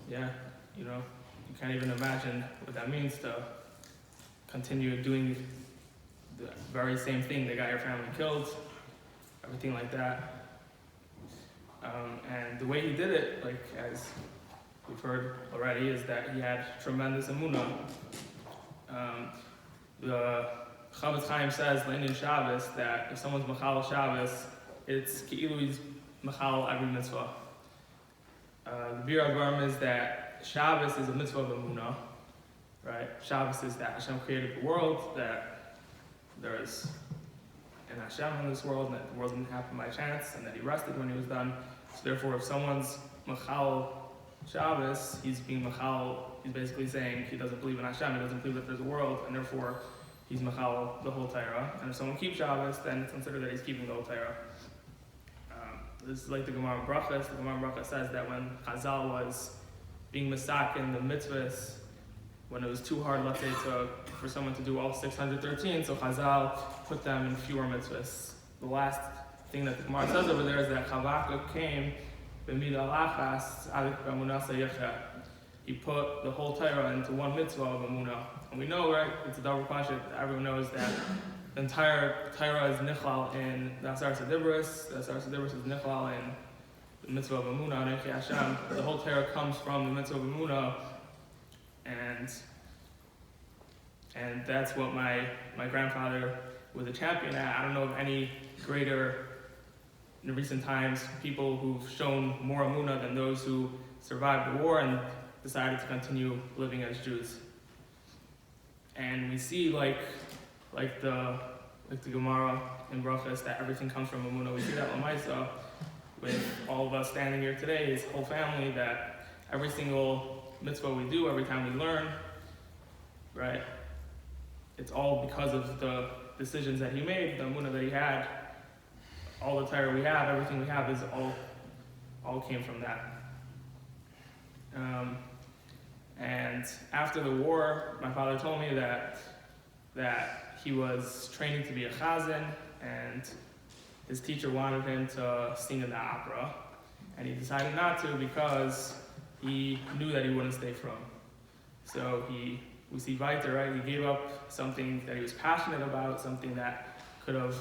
You can't even imagine what that means to continue doing the very same thing that got your family killed, everything like that. And the way he did it, like as we've heard already, is that he had tremendous emunah. The Chavetz Chaim says, in Shabbos, that if someone's machal Shabbos, it's ki'ilu he's machal every mitzvah. The Bir Advarim is that Shabbos is a mitzvah of emunah, right? Shabbos is that Hashem created the world, that there is an Hashem in this world, and that the world didn't happen by chance, and that he rested when he was done. So therefore, if someone's machal Shabbos, he's being machal, he's basically saying he doesn't believe in Hashem, he doesn't believe that there's a world, and therefore he's machal the whole Torah. And if someone keeps Shabbos, then it's considered that he's keeping the whole Torah. This is like the Gemara in Brachas. The Gemara in Brachas says that when Chazal was being misak in the mitzvahs, when it was too hard, let's say, for someone to do all 613, so Chazal put them in fewer mitzvahs. The last thing that the Gemara says over there is that Chavakuk came, he put the whole Torah into one mitzvah of Amunah. And we know, right, it's a double pashut, everyone knows that the entire Torah is nichlal in the Asar Sedibris, the Asar Sedibris is nichlal in the mitzvah of Amunah, and Hashem. The whole Torah comes from the mitzvah of Amunah, and that's what my grandfather was a champion at. I don't know of any greater, in recent times, people who've shown more Amunah than those who survived the war and decided to continue living as Jews. And we see like the Gemara in Brachas that everything comes from Amunah. We see that Lamaisa with all of us standing here today, his whole family, that every single mitzvah we do, every time we learn, right? It's all because of the decisions that he made, the Amunah that he had. All the Torah we have, everything we have is all came from that. And after the war, my father told me that he was training to be a chazan, and his teacher wanted him to sing in the opera, and he decided not to because he knew that he wouldn't stay from. So we see Weiter, right? He gave up something that he was passionate about, something that could have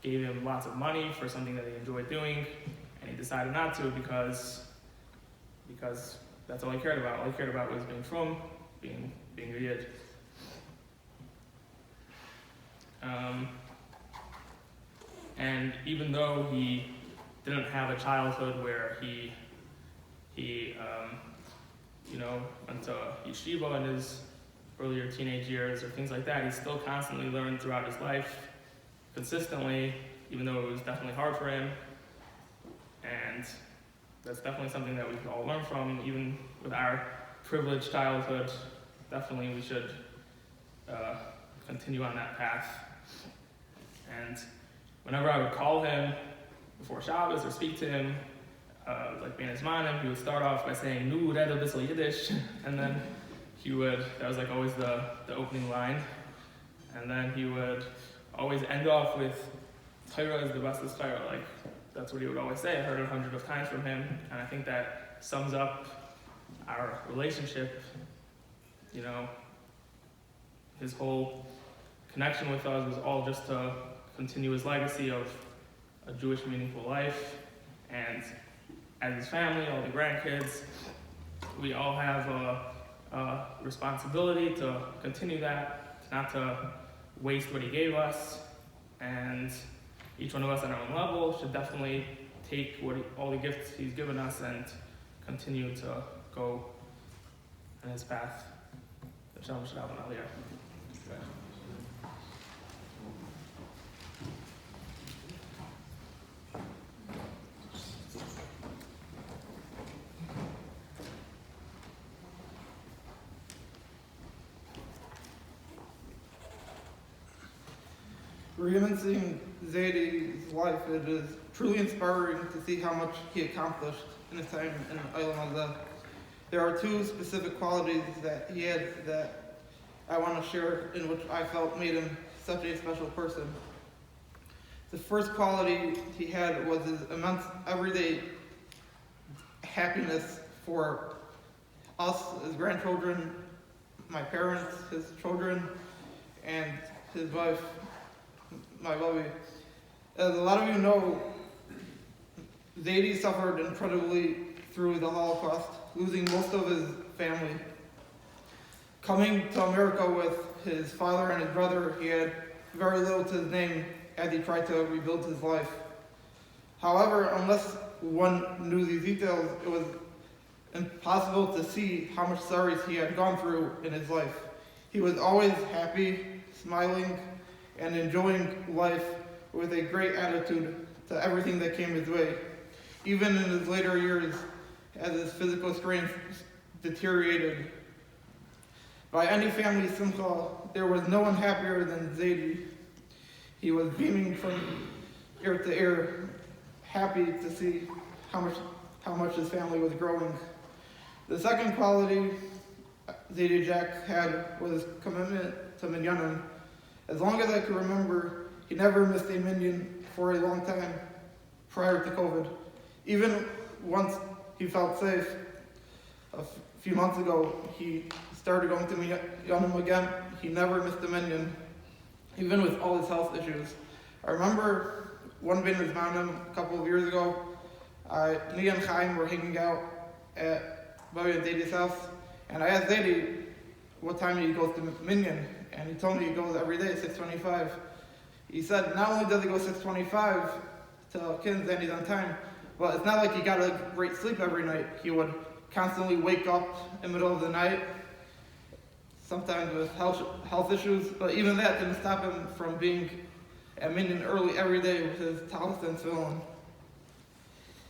gave him lots of money for something that he enjoyed doing, and he decided not to because that's all he cared about. All he cared about was being from, being a Yid. And even though he didn't have a childhood where he went to yeshiva in his earlier teenage years or things like that, he still constantly learned throughout his life, consistently, even though it was definitely hard for him. And that's definitely something that we can all learn from, even with our privileged childhood. Definitely we should continue on that path. And whenever I would call him before Shabbos or speak to him, like being his man, he would start off by saying, "Nu reda bissel Yiddish," and then that was like always the opening line. And then he would always end off with, "Torah is the best of Torah." Like, that's what he would always say. I heard it hundreds of times from him, and I think that sums up our relationship. His whole connection with us was all just to continue his legacy of a Jewish meaningful life. And as his family, all the grandkids, we all have responsibility to continue that, not to waste what he gave us, and each one of us at our own level should definitely take all the gifts he's given us and continue to go in his path. Shalom shalom aliyah. Reminiscing Zaydi's life, it is truly inspiring to see how much he accomplished in his time in Olam Hazeh. There are two specific qualities that he had that I want to share, in which I felt made him such a special person. The first quality he had was his immense everyday happiness for us, his grandchildren, my parents, his children, and his wife, my Rabbi. As a lot of you know, Zaydi suffered incredibly through the Holocaust, losing most of his family. Coming to America with his father and his brother, he had very little to his name as he tried to rebuild his life. However, unless one knew these details, it was impossible to see how much sorrows he had gone through in his life. He was always happy, smiling, and enjoying life with a great attitude to everything that came his way. Even in his later years, as his physical strength deteriorated. By any family simcha, there was no one happier than Zaydi. He was beaming from ear to ear, happy to see how much his family was growing. The second quality Zaydi Jack had was his commitment to minyanim. As long as I can remember, he never missed a minyan for a long time prior to COVID. Even once he felt safe, a few months ago, he started going to minyanim again. He never missed a minyan, even with all his health issues. I remember one bin a couple of years ago, me and K.I.N.S were hanging out at Rabbi and Zaydi's house, and I asked Zaydi what time he goes to minyan, and he told me he goes every day at 6:25. He said not only does he go 6:25 to K.I.N.S and he's on time, but it's not like he got a great sleep every night. He would constantly wake up in the middle of the night, sometimes with health issues, but even that didn't stop him from being at minyan early every day with his talis and tefillin.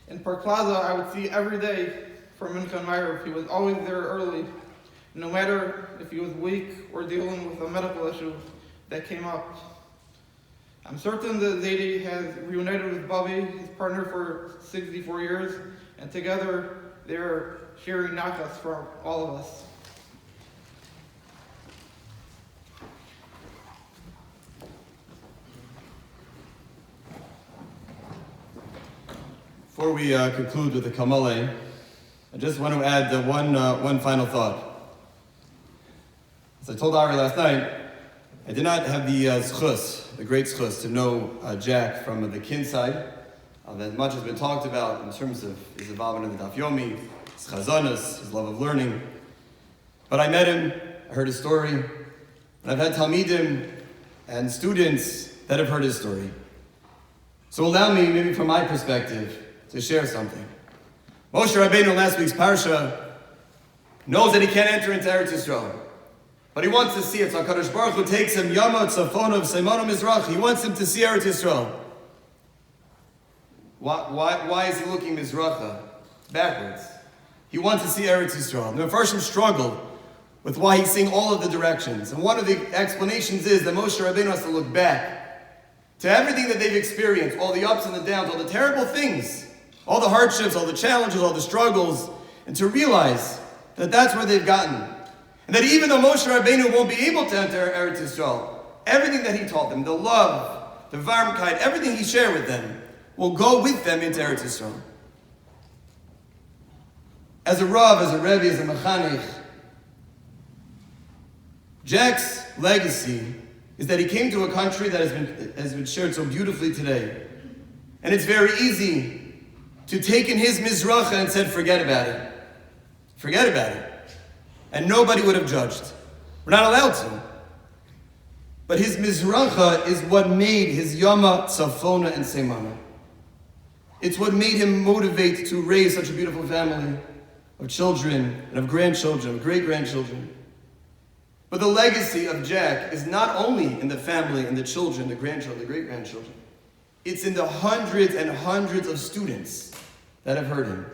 In Park Plaza, I would see every day for Mincha and Meirav. He was always there early, no matter if he was weak or dealing with a medical issue that came up. I'm certain that Zaydi has reunited with Bobby, his partner for 64 years, and together they're sharing nachas for all of us. Before we conclude with the Kamale, I just want to add one final thought. As I told Ari last night, I did not have the schus, the great schus, to know Jack from the K.I.N.S side. As much has been talked about in terms of his involvement in the Daf Yomi, his chazanas, his love of learning. But I met him, I heard his story, and I've had talmidim and students that have heard his story. So allow me, maybe from my perspective, to share something. Moshe Rabbeinu, last week's parsha, knows that he can't enter into Eretz Yisrael, but he wants to see it. So HaKadosh Baruch Hu takes him Yama, Tzafonov, Seimonu, Mizrach. He wants him to see Eretz Yisrael. Why is he looking Mizracha? Backwards. He wants to see Eretz Yisrael. The Herschel struggled with why he's seeing all of the directions. And one of the explanations is that Moshe Rabbeinu has to look back to everything that they've experienced, all the ups and the downs, all the terrible things, all the hardships, all the challenges, all the struggles, and to realize that that's where they've gotten. And that even though Moshe Rabbeinu won't be able to enter Eretz Yisrael, everything that he taught them, the love, the varmkeit, everything he shared with them, will go with them into Eretz Yisrael. As a Rav, as a Rebbe, as a Mechanech, Jack's legacy is that he came to a country that has been shared so beautifully today. And it's very easy to take in his Mizracha and said, forget about it. Forget about it. and nobody would have judged. We're not allowed to. But his mizracha is what made his yama, tzafona, and semana. It's what made him motivate to raise such a beautiful family of children and of grandchildren, of great-grandchildren. But the legacy of Jack is not only in the family and the children, the grandchildren, the great-grandchildren. It's in the hundreds and hundreds of students that have heard him.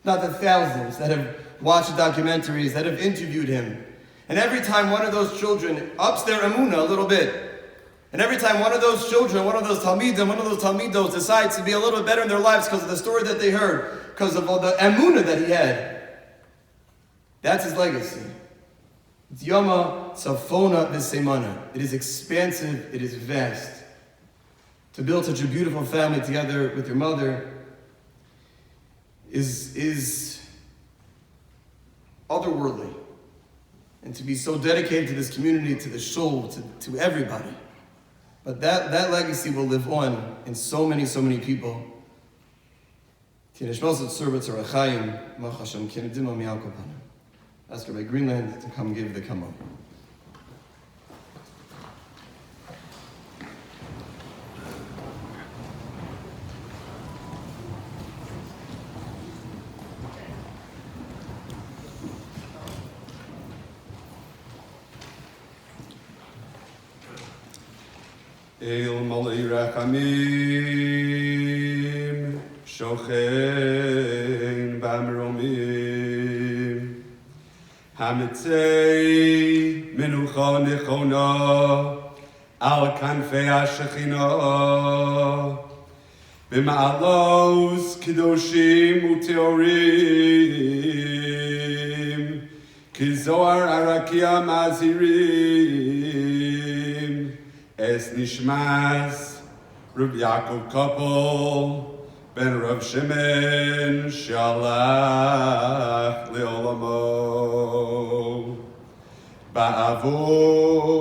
Not the thousands that have watched documentaries, that have interviewed him. And every time one of those children ups their emunah a little bit, and every time one of those children, one of those talmidim, one of those talmidos decides to be a little bit better in their lives because of the story that they heard, because of all the emunah that he had, that's his legacy. It's Yama Tzafona V'Seimana. It is expansive, it is vast. To build such a beautiful family together with your mother is otherworldly. And to be so dedicated to this community, to the shul, to everybody. But that legacy will live on in so many people. Ask Rabbi Greenland to come give the come up. El Malei Rachamim Shochein Bamromim Hamitzei Menucha Nechona Al Kanfei HaShechina B'Ma'alos Kedoshim Uteorim Kizohar Arakia Mazirim Es Nishmas Reb Yaakov Koppel Ben Rav Shimon Shalach Leolamo Ba'avor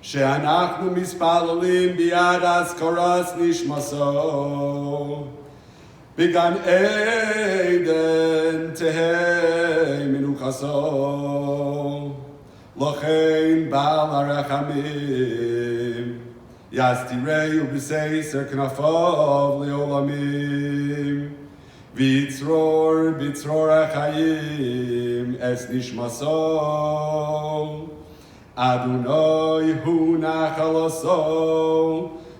She'anachnu mispalalim Biad Azkaras Nishmaso Bigan Eden Tehei Menuchaso Lochein Baal HaRachamim Yastirei Ubiseiser Knafov Leolamim Vitzror Bitzror HaChayim Es Nishmaso Adonai Hu Nachaloso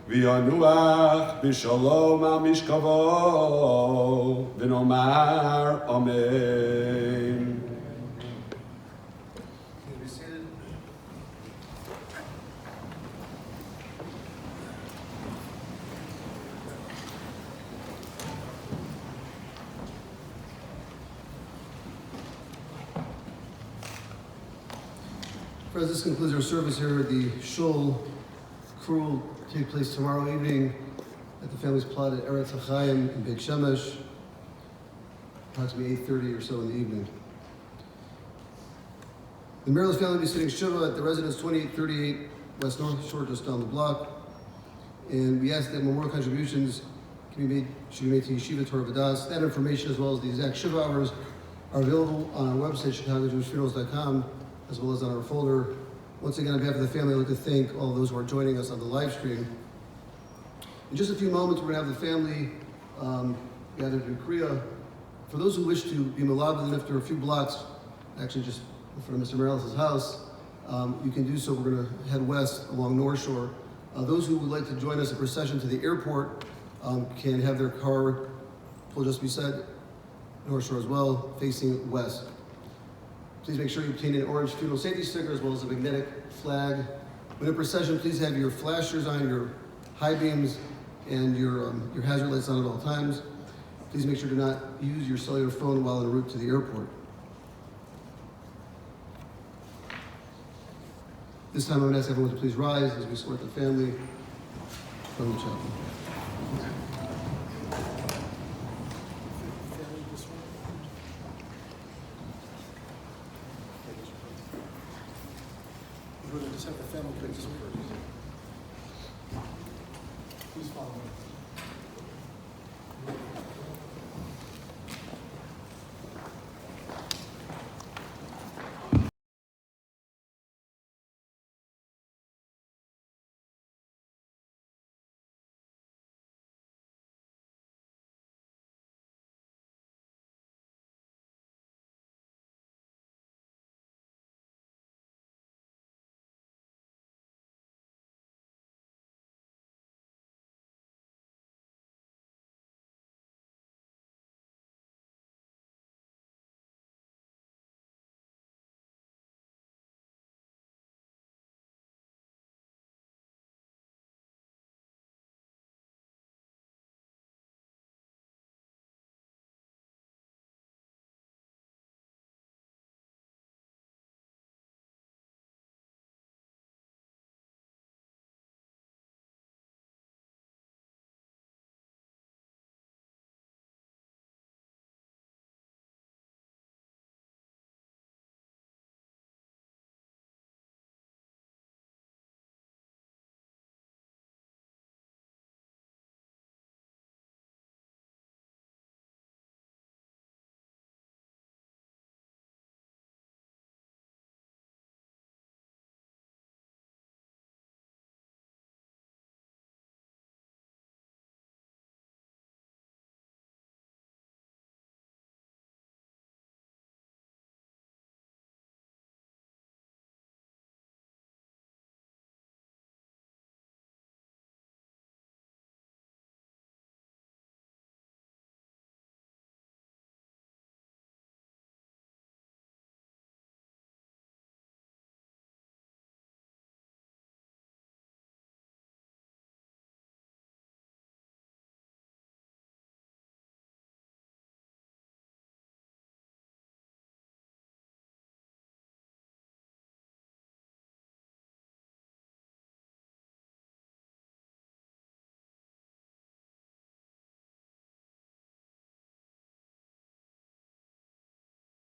V'yanuach B'shalom Al Mishkavo V'nomar Amen. Friends, this concludes our service here at the Shul. Crew will take place tomorrow evening at the family's plot at Eretz HaChaim in Beit Shemesh, approximately 8:30 or so in the evening. The Maryles family will be sitting Shiva at the residence 2838 West North Shore, just down the block. And we ask that memorial contributions should be made to Yeshiva Torah V'das. That information, as well as the exact Shiva hours, are available on our website, ChicagoJewishFunerals.com, as well as on our folder. Once again, on behalf of the family, I'd like to thank all those who are joining us on the live stream. In just a few moments, we're going to have the family gathered in Kriya. For those who wish to be Laub and after a few blocks, actually just in front of Mr. Maryles' house, you can do so. We're going to head west along North Shore. Those who would like to join us in procession to the airport can have their car pull just beside North Shore as well, facing west. Please make sure you obtain an orange funeral safety sticker as well as a magnetic flag. When in procession, please have your flashers on, your high beams, and your hazard lights on at all times. Please make sure to not use your cellular phone while en route to the airport. This time I'm going to ask everyone to please rise as we escort the family from the chapel. Just have the family please follow me.